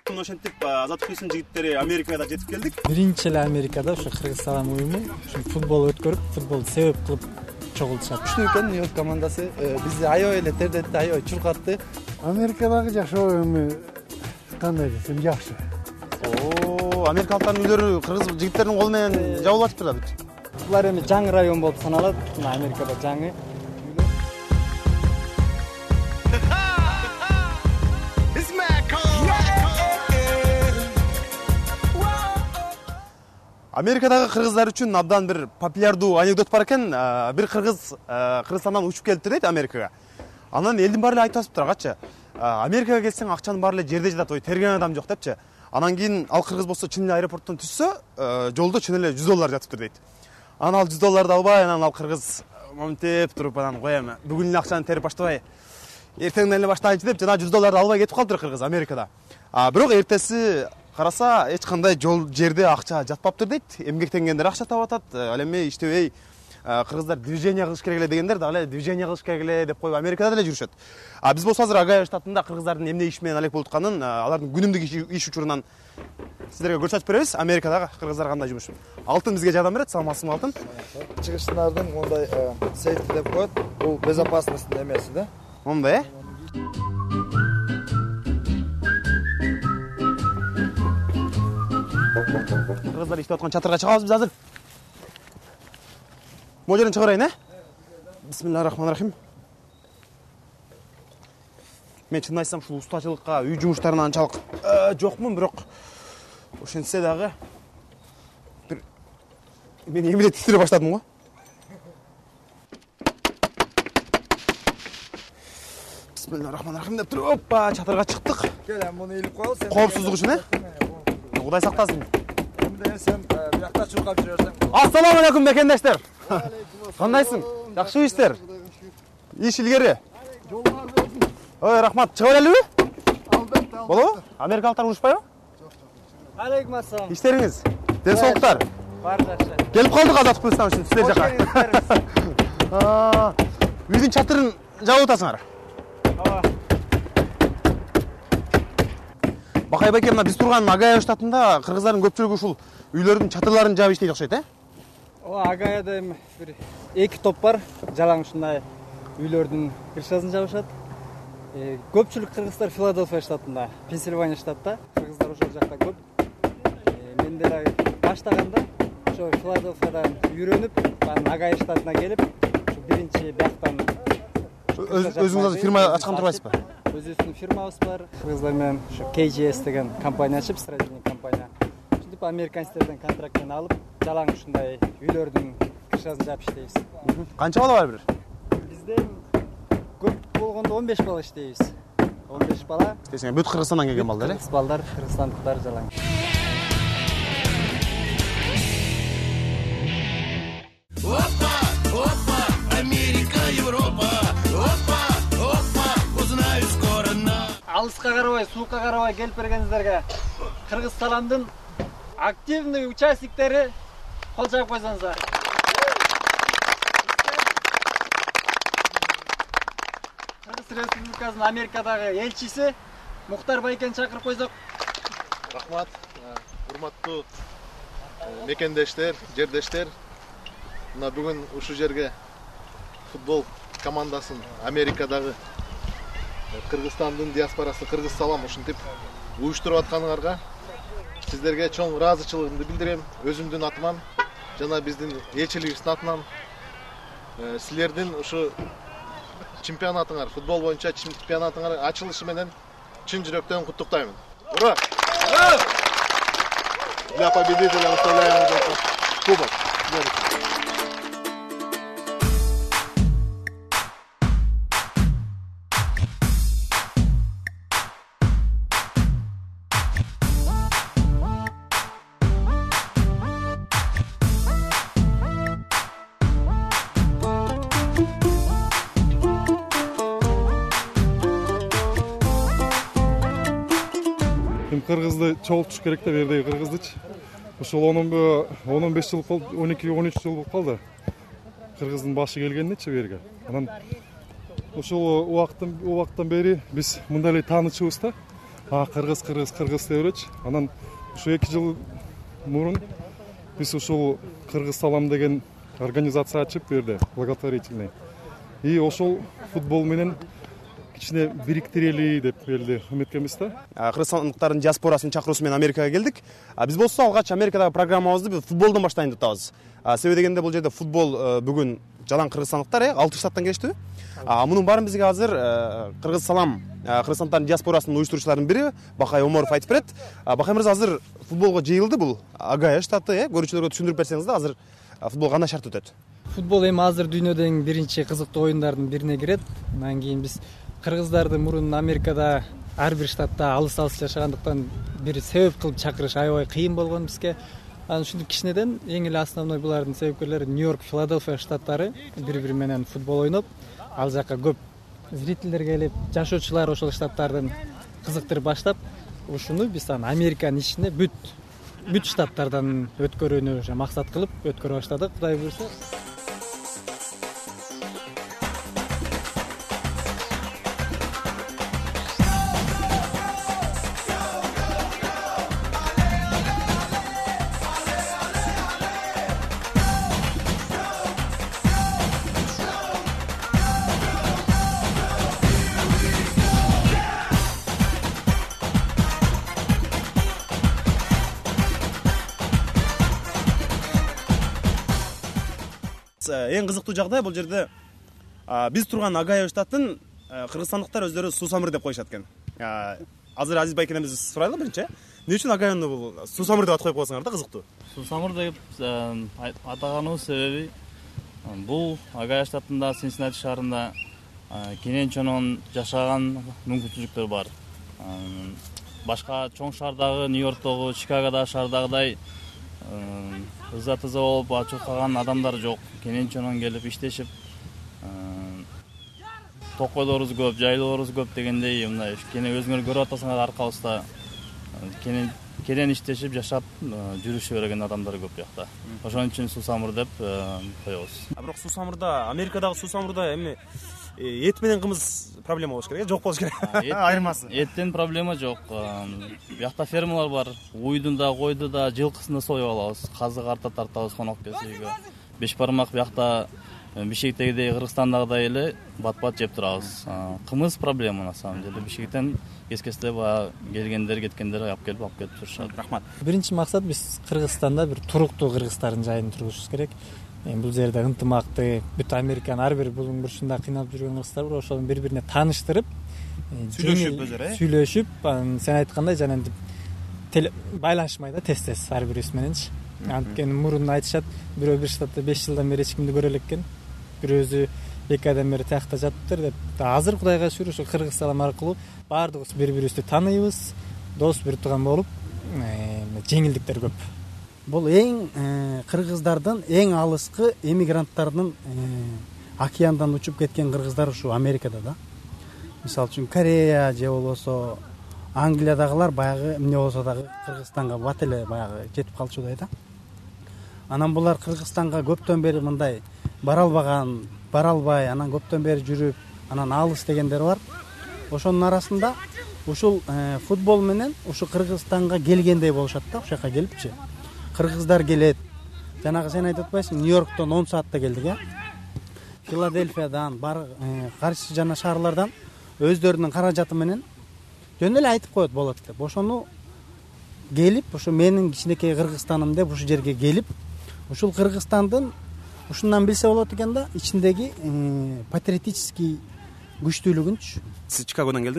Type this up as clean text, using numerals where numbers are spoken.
Ошентип Азаттык биздин жигиттери Америкага жетип келдик. Биринчи эле Америкада ошо Кыргызстан уюму футбол өткөрүп, футболду себеп кылып чогултушат. Күчтүү экен Нью-Йорк командасы. Бизди аябай эле тердетти, аябай чуркатты. Америкадагы жашоо эми кандай десем жакшы. Америкалыктардын үйлөрү кыргыз жигиттеринин колу менен жабылып атыптыр да бүт. Булар эми жаңы район болуп саналат. Мына Америкада жаңы. Америкадагы кыргыздар үчүн абдан бир популярдуу анекдот бар экен. Бир кыргыз Кыргызстандан учуп келиптир дейт Америкага. Анан элдин баары эле айтып атыптыр агачы. Америкага келсең акчанын баары эле жерде жатат, терген адам жок депчи. Анан кийин ал кыргыз болсо чын эле аэропорттон түшсө, жолдо чын эле $100 жатыптыр дейт. Анан ал $100 албай, анан ал кыргыз момтеп туруп анан коем. Бүгүн эле акчаны терип баштабай, эртеңден эле баштайынчы деп жана $100 албай кетип калыптыр кыргыз Америкада. Бирок эртеси караса эч кандай жол жерде акча жатпаптыр дейт. Эмгектенгендер акча таап атат. Ал эми иштебей кыргыздар движение кылыш керек эле дегендер дагы эле движение кылыш керек эле деп коюп Америкада деле жүрүшөт. Биз болсо азыр Огайо штатында кыргыздардын эмне иш менен алек болуп атканын, алардын күнүмдүк иш учурунан сиздерге көрсөтүп беребиз. Америкадагы кыргыздар кандай жумуш. Алтын бизге жардам берет, саламатсызбы Алтын? Чыгыштардын мондай сейфти деп коет. Бул безопасностьтун эмеси да. Мондай, кыргыздар иштеп аткан чатырга чыгабыз биз азыр. Могу жерден чыгарайын, Бисмиллахиррахманиррахим. Мен чын айтсам ушул устачылыкка, үй жумуштарына анчалык жокмун, бирок ошентсе дагы бир мен эмне титире баштадым го. Бисмиллахиррахманиррахим деп туруп, оппа, чатырга чыктык. Кел, муну илип коел сен. Коопсуздук үчүн, Кудай сактасын. Эмне сен биякта чуркап жүрөсүң. Ассаламу алейкум мекендештер. Кандайсың? Жакшыбы иштер? Иш илгери. Ой, рахмат. Чыга берелиби? Албетте. Болобу? Америкалыктар урушпайбы? Алейкум ассалам. Иштериңиз? Ден соолуктар? Бар жакшы. Келип калдык Азаттык биздин үчүн силер жака. Үйдүн чатырын жабып атасыңар. Ооба. Бакай байке, мына биз турган Огайо штатында кыргыздардын көпчүлүгү ушул үйлөрдүн чатырларын жаап иштейт окшойт, Ооба, Огайода эми бир эки топ бар. Жалаң ушундай үйлөрдүн крышасын жабышат. Көпчүлүк кыргыздар Филадельфия штатында, Пенсильвания штатта. Кыргыздар ошол жакта көп. Мен деле баштаганда ошо Филадельфиядан үйрөнүп, анан Огайо штатына келип, ушу биринчи бияктан өзүңүз азыр фирма ачкан турбайсызбы? Өзүбүздүн фирмабыз бар. Кыргыздар менен ушу KGS деген компания ачып, стратегиялык компания. Ушинтип американецтерден контракт менен алып, жалаң ушундай үйлөрдүн крышасын жаап иштейбиз. Канча бала бар бир? Бизде көп болгондо 15 бала иштейбиз. 15 бала. Десең, бүт Кыргызстандан келген балдар, Кыргыз балдар, кыргызстандыктар жалаң. Опа, опа, Америка, Европа. Опа, опа, узнаю скоро на. Алыска карабай, суукка карабай келип бергениңиздерге Кыргыз Саламдын активный участниктери кол чаап койсоңуздар. Кыргыз Республикасынын Америкадагы элчиси Мухтар Байкени чакырып койсок. Рахмат, урматтуу мекендештер, жердештер. Мына бүгүн ушул жерге футбол командасын Америкадагы Кыргызстандын диаспорасы Кыргыз Салам ушинтип уюштуруп атканыңарга сиздерге чоң ыраазычылыгымды билдирем. Өзүмдүн атыман жана биздин элчилигибиздин атынан силердин ушу чемпионатыңар, футбол боюнча чемпионатыңар ачылышы менен чын жүрөктөн куттуктаймын. Ура! Для победителя оставляем кубок. Кыргызды чогултуш керек да, бердеги кыргыздычы. Ушул 15 жыл болду, 12-13 жыл болуп калды. Кыргыздын башы келгенинечи берге. Анан ушул убакыттан бери биз мындай эле таанычыбыз да. кыргыз деп беречи. Анан ушу 2 жыл мурун биз ушул Кыргыз салам деген организация ачып берди, благотворительный. И ошол футбол менен кичине бириктирели деп келди үмүткөнбүз да. Кыргызстандыктардын диаспорасынын чакыруусу менен Америкага келдик. Биз болсо алгач Америкадагы программабызды футболдон баштайын деп атабыз. Себеби дегенде бул жерде футбол бүгүн жалаң кыргызстандыктар 6 штаттан келиштиби? Мунун баарын бизге азыр Кыргыз салам Кыргызстандын диаспорасынын уюштуруучуларынын бири Бакай Оморов айтып берет. Бакай мырза азыр футболго жыйылды бул Огайо штаты, көрүүчүлөргө түшүндүрүп берсеңиз да, азыр футбол кандай шарт өтөт? Футбол эми азыр дүйнөдөгү биринчи кызыктуу оюндардын бирине кирет. Андан кийин биз кыргыздарды мурун Америкада ар бир штатта алыс жашагандыктан бир себеп кылып чакырыш аябай кыйын болгон бизге. Анан ушинтип кичинеден эң эле основной булардын себепкерлери Нью-Йорк, Филадельфия штаттары бири-бири менен футбол ойноп, ал жака көп зрительдер келип, жашоочулар ошол штаттардын кызыктырып баштап, ушуну биз Американын ичинде бүт штаттардан өткөрүүнү максат кылып өткөрө баштадык, Кудай буйрса. Эң кызыктуу жагдай бул жерде биз турган Огайо штатын кыргызстандыктар өздөрү Сусамыр деп коюшат экен. Азыр Азиз байкенебиз сурайлы биринчи. Эмне үчүн Огайону бул Сусамыр деп атып коюпсуңар да, кызыктуу? Сусамыр деп атаганыбыз себеби бул Огайо штатында, Синсинати шаарында кенен чонон жашаган мүмкүнчүлүктөр бар. Башка чоң шаардагы, Нью-Йорктогу, Чикагодагы шаардагыдай ыза-тыза болуп ачылкаган адамдар жок. Кенен чонон келип иштешип, токойлорубуз көп, жайлоорубуз көп дегендей, мындай кене өзүңөр көрүп атасыңар аркабызда кенен иштешип, жашап, жүрүшө берген адамдар көп жакта. Ошон үчүн Сусамыр деп коебуз. Бирок Сусамырда, Америкадагы Сусамырда эми эт менен кымыз проблема болуш керек, жок болуш керек. Айырмасы. Эттен проблема жок. Бuyakta фермалар бар. Уйдун да, койду да, жылкысын да союп алабыз. Казык арта тартабыз конок келсе үйгө. Беш бармак бuyakта Бишкектегидей, Кыргызстандагыдай эле бат-бат жеп турабыз. Кымыз проблема на самом деле. Бишкектен кескесте келгендер, кеткендер алып келип турушат. Рахмат. Биринчи максат биз Кыргызстанда бир туруктуу кыргыздардын жайын тургузушубуз керек. Бул жерде ынтымакты, бүт Американын ар бир булуң бурчунда кыйналып жүргөн кыргыздар бар, ошол бири-бирине тааныштырып, сүйлөшүп, сен айткандай жанагынтип байланышмай да тез ар бирибиз мененчи. Анткени мурун айтышат, бирөө бир штатта 5 жылдан бери эч кимди көрө элеккен, бирөөзү 2 айдан бери тиякта жатыптыр деп. Азыр Кудайга шүгүр ушу Кыргыз салам аркылуу баардыгыбыз бири-бирибизди тааныйбыз, дос бир тууган болуп, жеңилдиктер көп. Бул эң кыргыздардын эң алыскы эмигранттардын океандан учуп кеткен кыргыздар ушу Америкада да. Мисалы үчүн Корея же болбосо Англиядагылар баягы эмне болсо дагы Кыргызстанга бат эле баягы жетип калчудай да. Анан булар Кыргызстанга көптөн бери мындай бара албай, анан көптөн бери жүрүп, анан алыс дегендер бар. Ошонун арасында ушул футбол менен ушу Кыргызстанга келгендей болушат да, ошол жака келипчи. Кыргыздар келет. Жанагы сен айтып атпайсың, Нью-Йорктон 10 саатта келдик, Филадельфиядан, каршы жана шаарлардан өздөрүнүн каражаты менен жөн эле айтып коет болот деп. Ошону келип, ушу менин кичинекей Кыргызстаным деп ушу жерге келип, ушул Кыргызстандын ушундан билсе болот экен да, ичиндеги патриотический күчтүүлүгүнчү. Сиз Чикагодон келдиңиз?